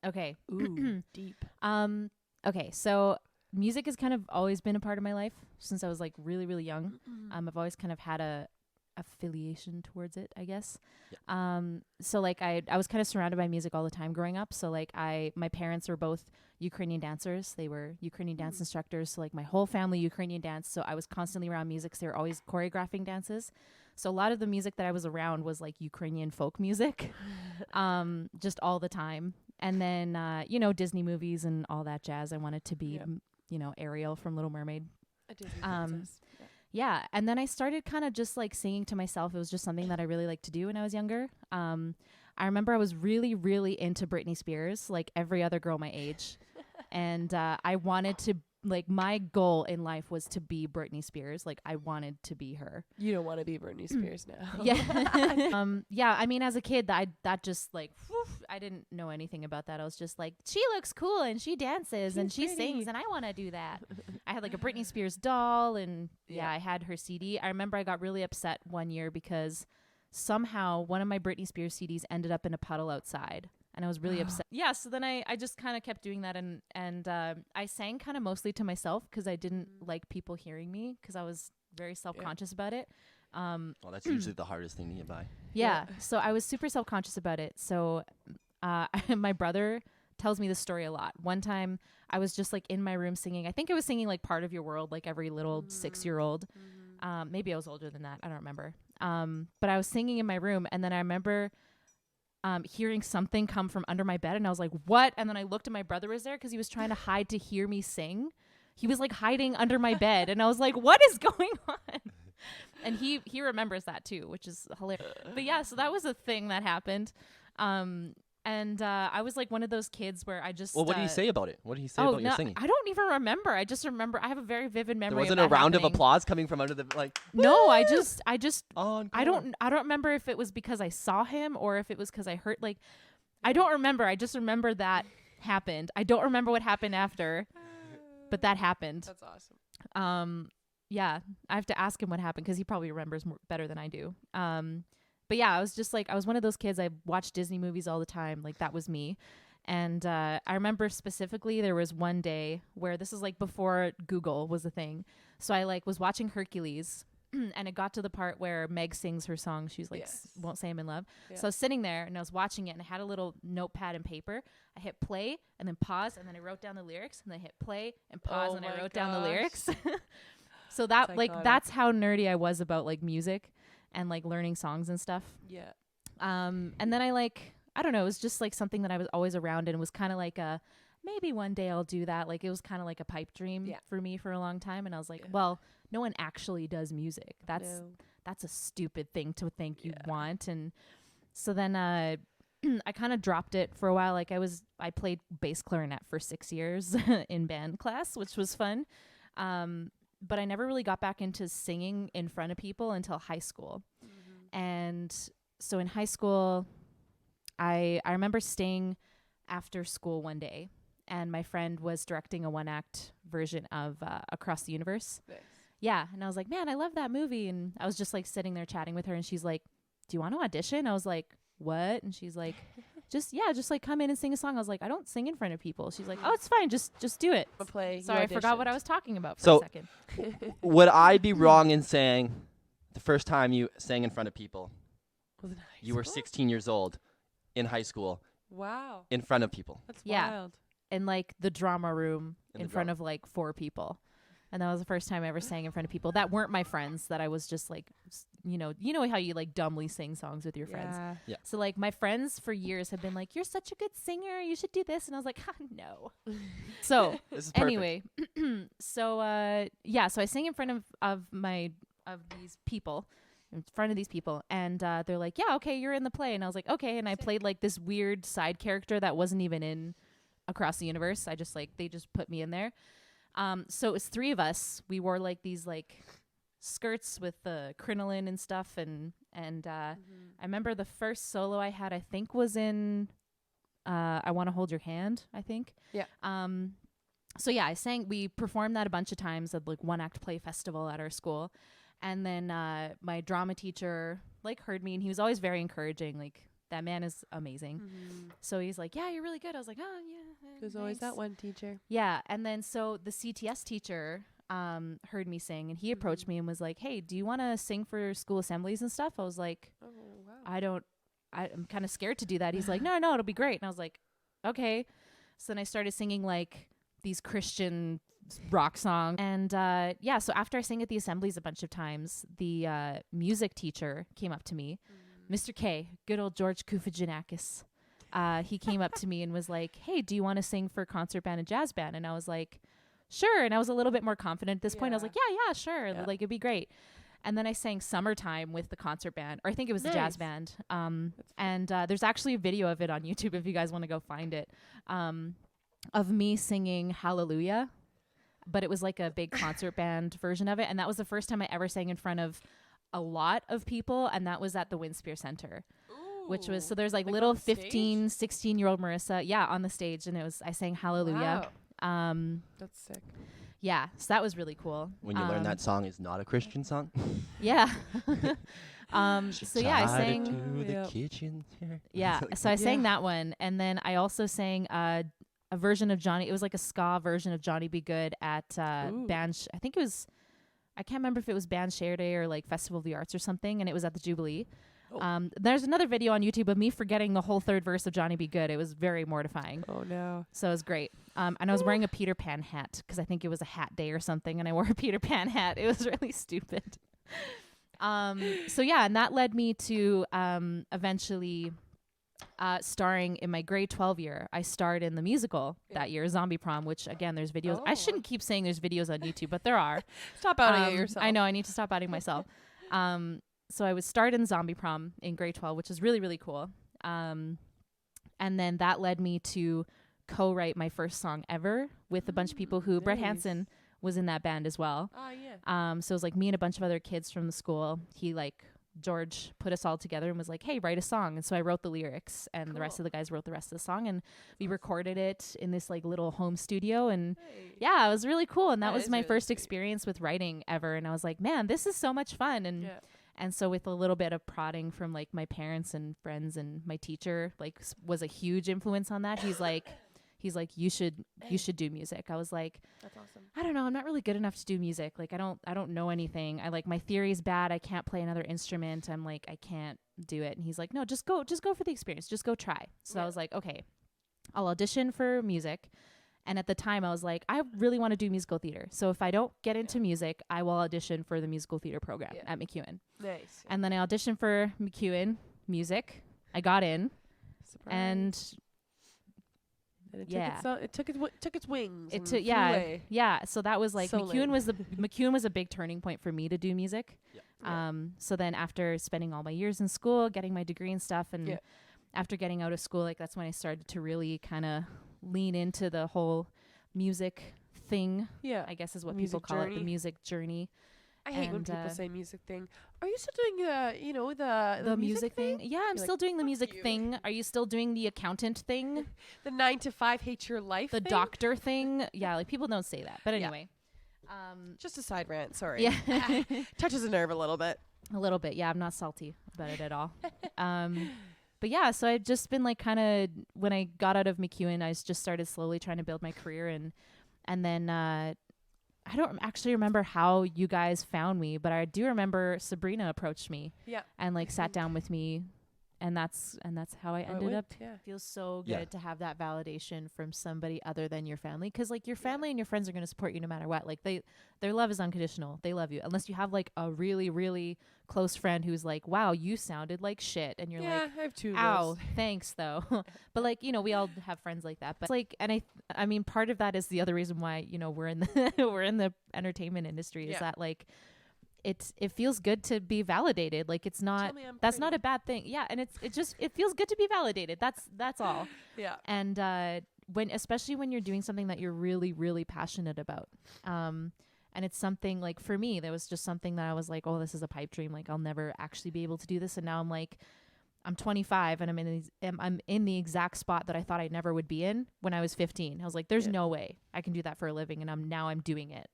Okay. Ooh, deep. Okay. So music has kind of always been a part of my life since I was like really, really young. I've always kind of had a affiliation towards it, I guess. Yeah. So like I was kind of surrounded by music all the time growing up. So like my parents were both Ukrainian dancers. They were Ukrainian dance instructors. So like my whole family Ukrainian dance. So I was constantly around music. So they were always choreographing dances. So a lot of the music that I was around was like Ukrainian folk music, just all the time. And then, Disney movies and all that jazz. I wanted to be, Ariel from Little Mermaid. A Disney princess. Yeah. And then I started kind of just like singing to myself. It was just something that I really liked to do when I was younger. I remember I was really, really into Britney Spears, like every other girl my age. And I wanted to, like, my goal in life was to be Britney Spears. Like, I wanted to be her. You don't want to be Britney Spears now. Yeah. Yeah. I mean, as a kid, that just like, I didn't know anything about that. I was just like, she looks cool and she dances and she sings and I want to do that. I had like a Britney Spears doll and I had her CD. I remember I got really upset one year because somehow one of my Britney Spears CDs ended up in a puddle outside. And I was really upset. Yeah, so then I just kind of kept doing that. And I sang kind of mostly to myself because I didn't like people hearing me because I was very self-conscious about it. Well, that's usually the hardest thing to get by. Yeah, so I was super self-conscious about it. So my brother tells me this story a lot. One time I was just like in my room singing. I think I was singing like Part of Your World, like every little 6-year-old. Maybe I was older than that. I don't remember. But I was singing in my room. And then I remember hearing something come from under my bed and I was like, what? And then I looked and my brother was there because he was trying to hide to hear me sing. He was like hiding under my bed and I was like, what is going on? And he remembers that too, which is hilarious. But yeah, so that was a thing that happened. And I was like one of those kids where I just... Well, what did he say about it? What did he say about your singing? I don't even remember. I just remember, I have a very vivid memory. There wasn't a round of applause coming from under the, like... No, I just I don't remember if it was because I saw him or if it was because I heard, like, I don't remember. I just remember that happened. I don't remember what happened after, but that happened. That's awesome. Yeah, I have to ask him what happened because he probably remembers better than I do. But yeah, I was just like, I was one of those kids. I watched Disney movies all the time. Like that was me. And I remember specifically there was one day where this is like before Google was a thing. So I like was watching Hercules and it got to the part where Meg sings her song. She's like, Won't Say I'm in Love. Yeah. So I was sitting there and I was watching it and I had a little notepad and paper. I hit play and then pause and then I wrote down the lyrics and then I hit play and pause and I wrote down the lyrics. So that that's how nerdy I was about like music and like learning songs and stuff. Yeah. And then I don't know, it was just like something that I was always around and it was kind of like maybe one day I'll do that. Like it was kind of like a pipe dream for me for a long time. And I was like, well, no one actually does music. That's a stupid thing to think you want. And so then I kind of dropped it for a while. Like I played bass clarinet for 6 years in band class, which was fun. But I never really got back into singing in front of people until high school. And so in high school, I remember staying after school one day and my friend was directing a 1-act version of Across the Universe. Nice. Yeah. And I was like, man, I love that movie. And I was just like sitting there chatting with her and she's like, do you want to audition? I was like, what? And she's like, just like come in and sing a song. I was like, I don't sing in front of people. She's like, oh, it's fine. Just do it. Sorry, I forgot what I was talking about for a second. Would I be wrong in saying the first time you sang in front of people, you were 16 years old in high school? Wow. In front of people. That's wild. In like the drama room in front of like 4 people. And that was the first time I ever sang in front of people that weren't my friends, that I was just like, you know how you like dumbly sing songs with your friends. Yeah. So like my friends for years have been like, you're such a good singer. You should do this. And I was like, no. So anyway, so I sang in front of these people, in front of these people. And they're like, yeah, okay, you're in the play. And I was like, okay. And I played like this weird side character that wasn't even in Across the Universe. I just like, they just put me in there. So it was 3 of us. We wore like these like skirts with the crinoline and stuff. And I remember the first solo I had, I think was in, I Want to Hold Your Hand, I think. Yeah. So yeah, we performed that a bunch of times at like 1-act play festival at our school. And then, my drama teacher like heard me and he was always very encouraging. Like That man is amazing. So he's like, yeah, you're really good. I was like, oh yeah. There's always that one teacher. Yeah. And then so the CTS teacher heard me sing, and he approached me and was like, hey, do you want to sing for school assemblies and stuff? I was like, Oh, wow. I'm kind of scared to do that. He's like, no, it'll be great. And I was like, okay. So then I started singing like these Christian rock songs. And so after I sang at the assemblies a bunch of times, the music teacher came up to me, Mr. K, good old George Kufajanakis. He came up to me and was like, hey, do you want to sing for concert band and jazz band? And I was like, sure. And I was a little bit more confident at this point. I was like, yeah, sure. Yeah. Like, it'd be great. And then I sang Summertime with the concert band, or I think it was the jazz band. And there's actually a video of it on YouTube if you guys want to go find it, of me singing Hallelujah. But it was like a big concert band version of it. And that was the first time I ever sang in front of a lot of people. And that was at the Winspear Center, which was, so there's like little 15, 16-year-old Marissa. Yeah, on the stage. And I sang Hallelujah. Wow. That's sick. Yeah, so that was really cool. When you learn that song is not a Christian song. Yeah. So yeah, I sang to the kitchen. Yeah, so I sang that one, and then I also sang a version of Johnny. It was like a ska version of Johnny Be Good at band. I think it was. I can't remember if it was Band Share Day or like Festival of the Arts or something, and it was at the Jubilee. There's another video on YouTube of me forgetting the whole third verse of Johnny Be Good. It was very mortifying. Oh no. So it was great. And I was wearing a Peter Pan hat because I think it was a hat day or something, and I wore a Peter Pan hat. It was really stupid. So yeah, and that led me to eventually starring in my grade 12 year. I starred in the musical that year, Zombie Prom, which again, there's videos. I shouldn't keep saying there's videos on YouTube, but there are. Stop outing it yourself. I know, I need to stop outing myself. So I was starred in Zombie Prom in grade 12, which is really, really cool. And then that led me to co-write my first song ever with a bunch of people who Brett Hansen was in that band as well. Oh, yeah. So it was like me and a bunch of other kids from the school. George put us all together and was like, hey, write a song. And so I wrote the lyrics, and the rest of the guys wrote the rest of the song, and we recorded it in this like little home studio. And yeah, it was really cool. And that was my really first experience with writing ever. And I was like, man, this is so much fun. And so with a little bit of prodding from like my parents and friends and my teacher, like was a huge influence on that. He's like, you should do music. I was like, that's awesome. I don't know. I'm not really good enough to do music. Like I don't know anything. My theory's bad. I can't play another instrument. I'm like, I can't do it. And he's like, no, just go for the experience. Just go try. So I was like, okay, I'll audition for music. And at the time I was like, I really want to do musical theater. So if I don't get into music, I will audition for the musical theater program at MacEwan. Nice. And then I auditioned for MacEwan music. I got in. Surprise. And it took its wings. So that was like MacEwan was a big turning point for me to do music. So then after spending all my years in school, getting my degree and stuff, and after getting out of school, like that's when I started to really kind of lean into the whole music thing. I guess is what people call it, the music journey. I hate when people say music thing. Are you still doing the music thing? Yeah, I'm still doing the music thing. Are you still doing the accountant thing? The 9 to 5 hate your life the thing? Doctor thing? Yeah, like people don't say that. But anyway. Just a side rant, sorry. Yeah. Touches a nerve a little bit. A little bit. Yeah, I'm not salty about it at all. But yeah, so I've just been like kind of, when I got out of MacEwan, I just started slowly trying to build my career. And then I don't actually remember how you guys found me, but I do remember Sabrina approached me and like sat down with me. And that's how I ended up. Yeah. It feels so good to have that validation from somebody other than your family. Because like your family and your friends are going to support you no matter what. Like their love is unconditional. They love you. Unless you have like a really, really close friend who's like, wow, you sounded like shit. And you're like, I have two. Ow, thanks though. But like, we all have friends like that. But like, and I mean, part of that is the other reason why, we're in the, we're in the entertainment industry is that like, it feels good to be validated. Like it's not, that's not a bad thing. Yeah. And it feels good to be validated. That's all. Yeah. And, especially when you're doing something that you're really, really passionate about. And it's something like, for me, there was just something that I was like, oh, this is a pipe dream. Like I'll never actually be able to do this. And now I'm like, I'm 25 and I'm in the exact spot that I thought I never would be in when I was 15. I was like, there's no way I can do that for a living. And I'm doing it.